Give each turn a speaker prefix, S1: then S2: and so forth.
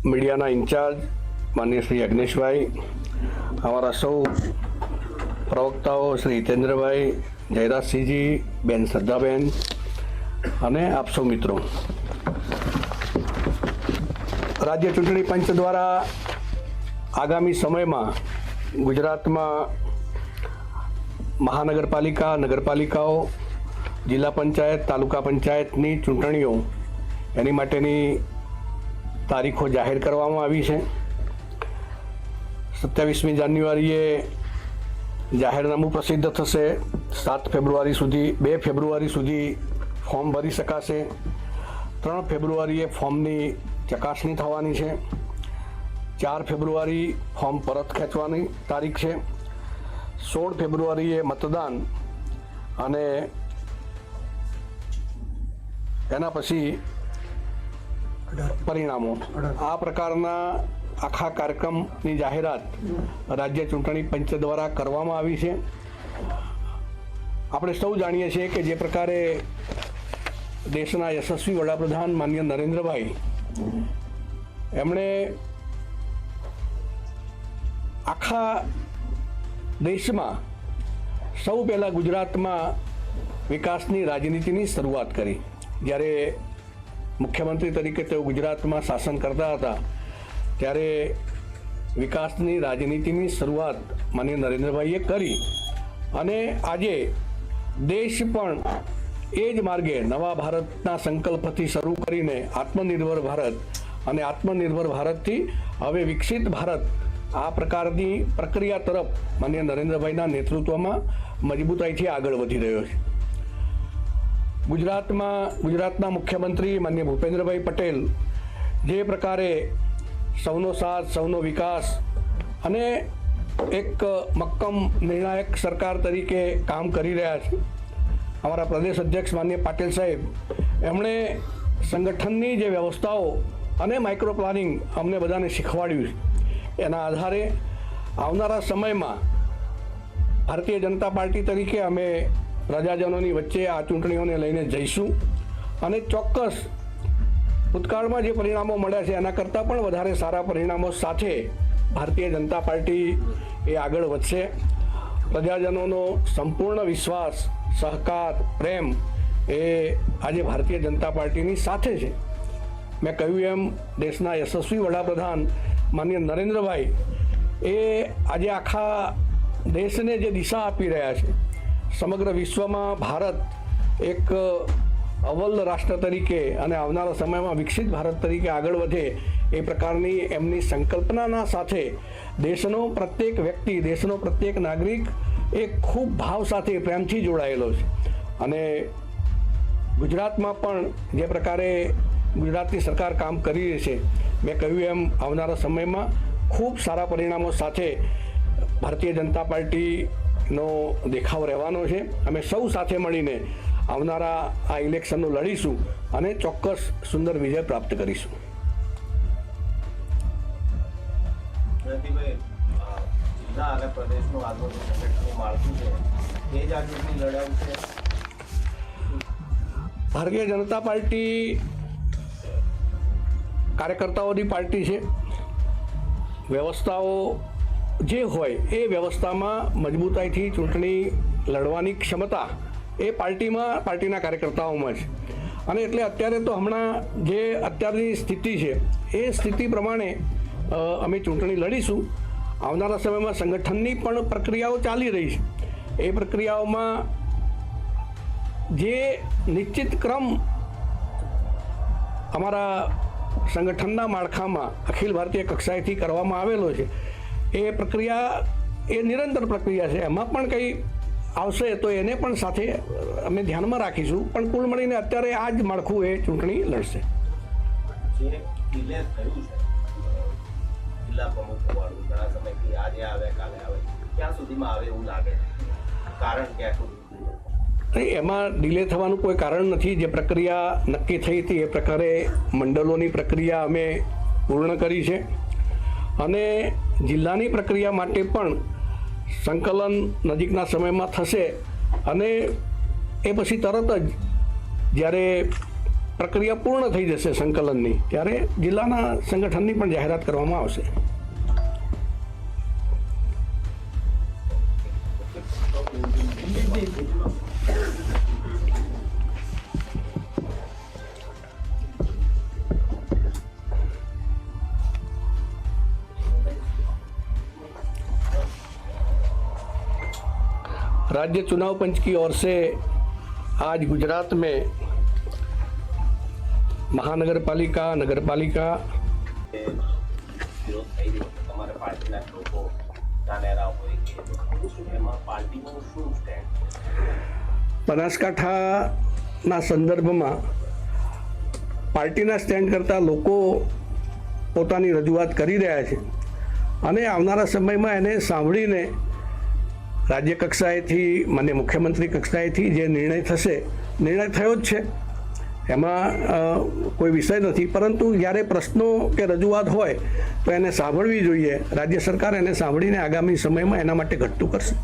S1: मीडियाना in charge माननीय श्री अग्नेशभाई, हमारा सौ प्रवक्ताओं श्री हितेन्द्रभाई, जयराज सिंह जी, बेन श्रद्धाबेन अने आप सौ मित्रों, राज्य चूंटणी पंच द्वारा आगामी समय में गुजरात में महानगरपालिका, नगरपालिकाओं, जिला पंचायत, तालुका पंचायतनी चूंटणीओ एनी माटेनी तारीखों जाहिर करवामां आवी छे। 27मी जान्युआरीए जाहेरनामું प्रसिद्ध थशे। 7 फेब्रुआरी सुधी 2 फेब्रुआरी सुधी फॉर्म भरी शकाशे। 3 फेब्रुआरीए फॉर्मनी चकासणी थवानी छे। 4 फेब्रुआरी फॉर्म परत खेंचवानी तारीख छे। 16 फेब्रुआरीए मतदान अने एना पछी परिणामों। आ प्रकारना आखा कार्यक्रमनी जाहेरात राज्य चूंटणी पंच द्वारा करवामां आवी छे। આપણે સૌ જાણીએ છીએ કે જે પ્રકારે દેશના યશસ્વી વડાપ્રધાન માનનીય નરેન્દ્રભાઈ એમણે આખા દેશમાં સૌ પહેલાં ગુજરાતમાં વિકાસની રાજનીતિની શરૂઆત કરી। જ્યારે મુખ્યમંત્રી તરીકે તેઓ ગુજરાતમાં શાસન કરતા હતા ત્યારે વિકાસની રાજનીતિની શરૂઆત માનનીય નરેન્દ્રભાઈએ કરી અને આજે देश पण एज मार्गे नवा भारतना संकल्पथी शरू करीने आत्मनिर्भर भारत अने आत्मनिर्भर भारतथी हवे विकसित भारत आ प्रकारनी प्रक्रिया तरफ माननीय नरेन्द्रभाईना नेतृत्वमां मजबूताईथी आगळ वधी रह्यो छे। गुजरातना मुख्यमंत्री माननीय भूपेन्द्रभाई पटेल जे प्रकारे सौनो साथ, सौनो विकास अने एक मक्कम निर्णायक सरकार तरीके काम करी रह्या छे। हमारा प्रदेश अध्यक्ष माननीय पाटिल साहेब एमणे संगठननी जे व्यवस्थाओं अने माइक्रो प्लानिंग अमने बधाने शीखवाड्युं छे। एना आधारे आवनारा समयमां भारतीय जनता पार्टी तरीके अमे प्रजाजनोनी वच्चे आ चूंटणीओने लईने जईशुं अने चोक्कस भूतकाळमां जे परिणामो मळ्या छे एना करતાં पण वधारे सारा परिणामो साथे भारतीय जनता पार्टी ए आगळ वधशे। प्रजाजनोनो संपूर्ण विश्वास, सहकार, प्रेम ए आज भारतीय जनता पार्टी साथे छे। मैं कहूँ एम देशना यशस्वी वडाप्रधान माननीय नरेन्द्रभाई ए आज आखा देश ने जे दिशा आपी रह्या छे, समग्र विश्व में भारत एक अव्वल राष्ट्र तरीके अने आवनारा समय में विकसित भारत तरीके आगळ वधे ए प्रकारनी एमनी संकल्पनाना साथे देशनो प्रत्येक व्यक्ति, देशनो प्रत्येक नागरिक एक खूब भाव साथे प्रेमथी जोड़ायेलो छे। अने गुजरातमां पण जे प्रकारे गुजरातनी सरकार काम करी रही छे, मैं कहूँ एम आवनारा समयमां खूब सारा परिणामों साथे भारतीय जनता पार्टीनो देखाव रहेवानो छे। अमे सौ साथे मळीने आवनारा आ इलेक्शननो लड़ीशुं अने चोक्कस सुंदर विजय प्राप्त करीशुं। भारतीय जनता पार्टी कार्यकर्ताओनी पार्टी है। व्यवस्थाओं जे होय ए व्यवस्थामां मजबूताईथी चूंटणी लड़वानी क्षमता ए पार्टीना कार्यकर्ताओमां छे। अने एटले अत्यारे तो हमणां जे अत्यारनी स्थिति है ए स्थिति प्रमाणे अमे चूंटणी लड़ीशुं। आवनारा समयमां संगठननी पण प्रक्रियाओ चाली रही है। ए प्रक्रियाओमां जे निश्चित क्रम अमारा संगठनना माळखामां अखिल भारतीय कक्षाएथी करवामां आवेलो छे ए प्रक्रिया ए निरंतर प्रक्रिया है। एमां पण कई आवशे तो एने पण साथे अमे ध्यानमां राखीशुं, पण कुल मळीने अत्यारे आ ज माळखुं ए चूंटणी लड़शे। जिला प्रमुख वाळुं घणा समयथी आजे आवे काले आवे क्यां सुधीमां आवे एवुं लागे, कारण क्या? एमां डिले थवानुं कोई कारण नथी। जे प्रक्रिया नक्की थई हती ए प्रकारे मंडलोनी प्रक्रिया अमे पूर्ण करी छे अने जिल्लानी प्रक्रिया माटे पण संकलन नजीकना समयमां थशे अने ए पछी तरत ज ज्यारे પ્રક્રિયા પૂર્ણ થઈ જશે સંકલનની, ત્યારે જિલ્લાના સંગઠનની પણ જાહેરાત કરવામાં આવશે. राज्य चुनाव पंच की ओर से आज गुजरात में महानगर पालिका, नगर पालिका બનાસકાંઠાના સંદર્ભમાં પાર્ટીના સ્ટેન્ડ કરતાં લોકો પોતાની રજૂઆત કરી રહ્યા છે અને આવનારા સમયમાં એને સાંભળીને રાજ્ય કક્ષાએથી માન્ય મુખ્યમંત્રી કક્ષાએથી જે નિર્ણય થશે, નિર્ણય થયો જ છે, એમાં કોઈ વિષય નથી. પરંતુ જ્યારે પ્રશ્નો કે રજૂઆત હોય તો એને સાંભળવી જોઈએ. રાજ્ય સરકાર એને સાંભળીને આગામી સમયમાં એના માટે ઘટતું કરશે.